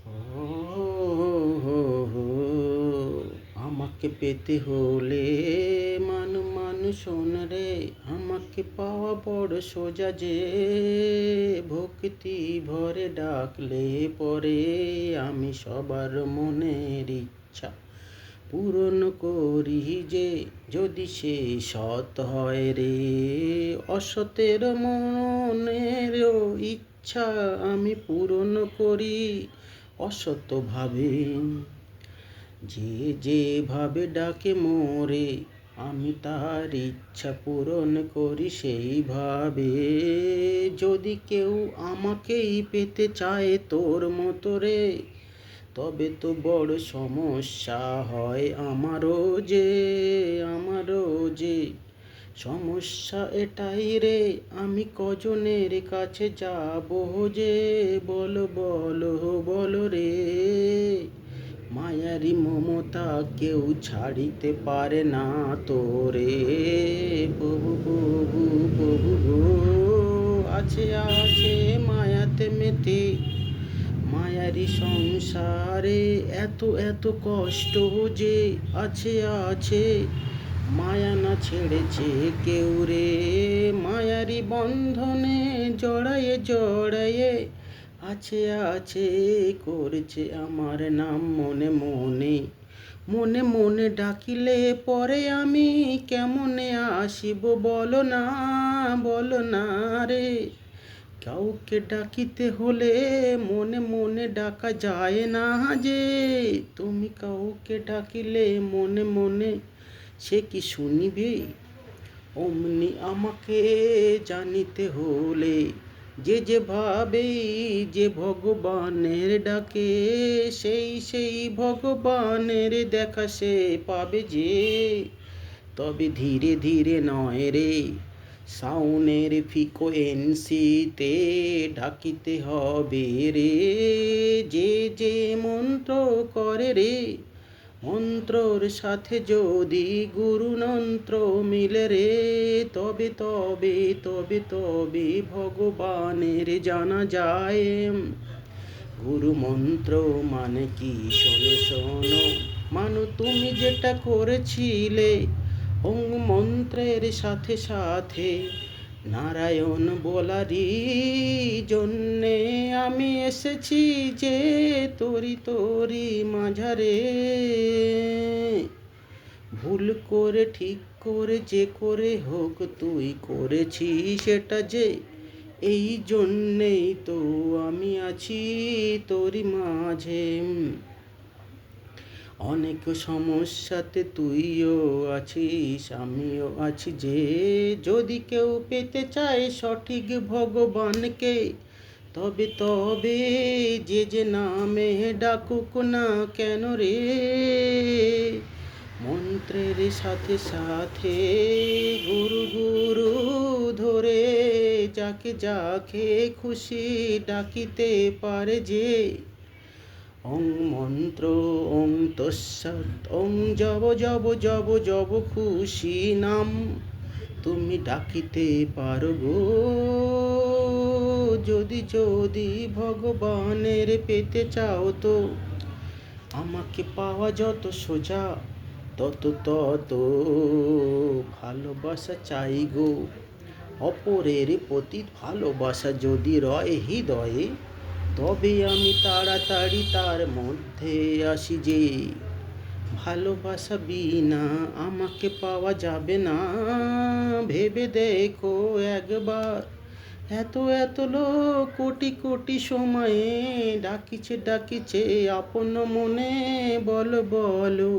ও আমাকে পেতে হলে শোন রে, আমাকে পাওয়া বড় সোজা যে, ভক্তি ভরে ডাকলে পরে আমি সবার মনের ইচ্ছা পূরণ করি যে, যদি সে সৎ হয় রে। অসতের মনেরও ইচ্ছা আমি পূরণ করি অসৎভাবে, যে যেভাবে ডাকে মোরে আমি তার ইচ্ছা পূরণ করি সেইভাবে। যদি কেউ আমাকেই পেতে চায় তোর মতো রে, তবে তো বড় সমস্যা হয় আমারও যে সমস্যা এটাই রে, আমি কজনের কাছে যাবো যে, বলো বলো বলো রে। মায়ারি মমতা কেউ ছাড়িতে পারে না তোরে, প্রভু প্রভু প্রভু গো। আছে আছে মায়াতে মেতে, মায়ারি সংসারে এত এত কষ্ট যে, আছে আছে মায়া না ছেড়েছে কেউ রে। মায়ারি বন্ধনে জড়ায়ে জড়ায়ে আছে আছে করেছে আমার নাম মনে মনে। মনে মনে ডাকিলে পরে আমি কেমনে আসিব বলো না রে। কাউকে ডাকিতে হলে মনে মনে ডাকা যায় না যে, তুমি কাউকে ডাকিলে মনে মনে সে কি শুনিবে? অমনি আমাকে জানিতে হলে, যে যেভাবে যে ভগবানের ডাকে, সেই সেই ভগবানের দেখা সে পাবে যে। তবে ধীরে ধীরে নয় রে, সাউনের ফ্রিকোয়েন্সিতে ডাকিতে হবে রে। যে যে মন্ত্র করে রে, মন্ত্রর সাথে যদি গুরুমন্ত্র মিলে রে, তবে তবে তবে তবে ভগবানের জানা যায়। গুরুমন্ত্র মানে কি শোনো শোনো, মানু তুমি যেটা করেছিলে, ওং মন্ত্রের সাথে সাথে নারায়ণ বলারই জন্যে আমি এসেছি যে, তোরি মাঝারে। ভুল করে ঠিক করে যে করে হোক তুই করেছিস সেটা যে, এই জন্যেই তো আমি আছি তোরই মাঝে। অনেক সমস্যাতে তুইও আছিস আমিও আছি যে, যদি কেউ পেতে চায় সঠিক ভগবানকে, তবে তবে যে যে নামে ডাকুক না কেন রে। মন্ত্রের সাথে সাথে গুরু গুরু ধরে যাকে যাকে খুশি ডাকিতে পারে যে। ওং মন্ত্র ওং তৎসৎ ওং জব জব জব জব খুশি নাম তুমি ডাকিতে পারো গো। যদি যদি ভগবানের পেতে চাও তো, আমাকে পাওয়া যত সোজা তত তত ভালোবাসা চাই গো। অপরের প্রতি ভালোবাসা যদি রয় হৃদয়ে, তবে আমি তাড়াতাড়ি তার মধ্যে আসি যে। ভালোবাসা বিনা আমাকে পাওয়া যাবে না, ভেবে দেখো একবার। এত এত লোক কোটি কোটি সময়ে ডাকিছে আপন মনে, বলো বলো।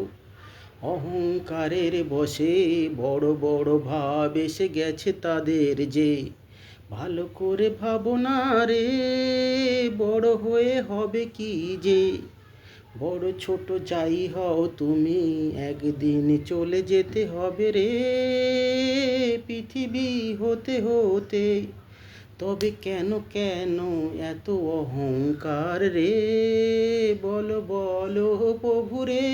অহংকারের বশে বড় বড় ভাব এসে গেছে তাদের যে, ভালো করে ভাবো না রে, বড় হয়ে হবে কি যে। বড় ছোট যাই হও তুমি, একদিন চলে যেতে হবে রে পৃথিবী হতে হতে। তবে কেন কেন এত অহংকার রে, বলো বলো প্রভু রে।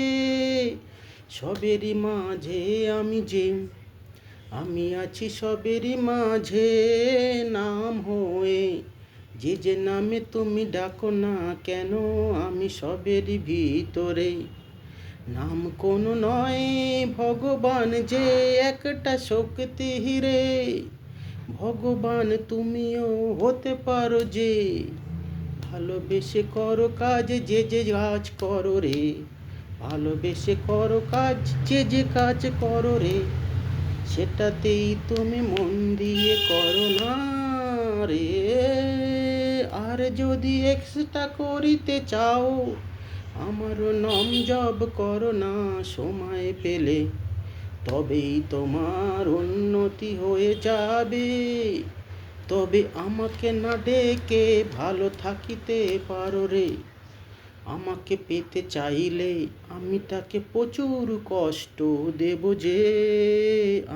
সবেরই মাঝে আমি যে, আমি আছি সবেরই মাঝে নাম হয়ে, যে যে নামে তুমি ডাকো না কেন, আমি সবেরই ভিতরে। নাম কোনো নয় ভগবান, যে একটা শক্তি রে। ভগবান তুমিও হতে পারো যে, ভালোবেসে করো কাজ, যে যে কাজ করো রে। ভালোবেসে করো কাজ, যে যে কাজ করো রে। সেটাতেই তুমি মন দিয়ে করো না রে। আর যদি এক্সট্রা করিতে চাও, আমারও নাম জপ করো না সময় পেলে। তবেই তোমার উন্নতি হয়ে যাবে। তবে আমাকে না ডেকে ভালো থাকিতে পারো রে। আমাকে পেতে চাইলে আমি তাকে প্রচুর কষ্ট দেব যে,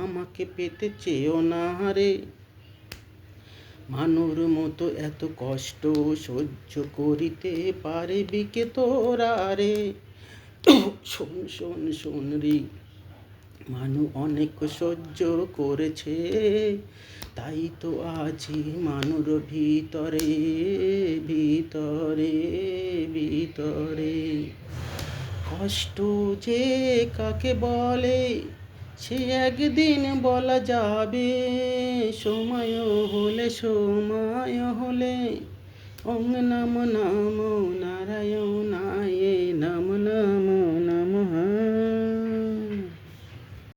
আমাকে পেতে চেয়েও না রে। মানুর মতো এত কষ্ট সহ্য করিতে পারবি কে তোরা রে। শোন শোন শোন রে, মানু অনেক সহ্য করেছে, তাই তো আছি মানুর ভিতরে ভিতরে ভিতরে। কষ্ট যে কাকে বলে সে একদিন বলা যাবে, সময় হলে সময় হলে। ওম নমো নমো নারায়ণায় নম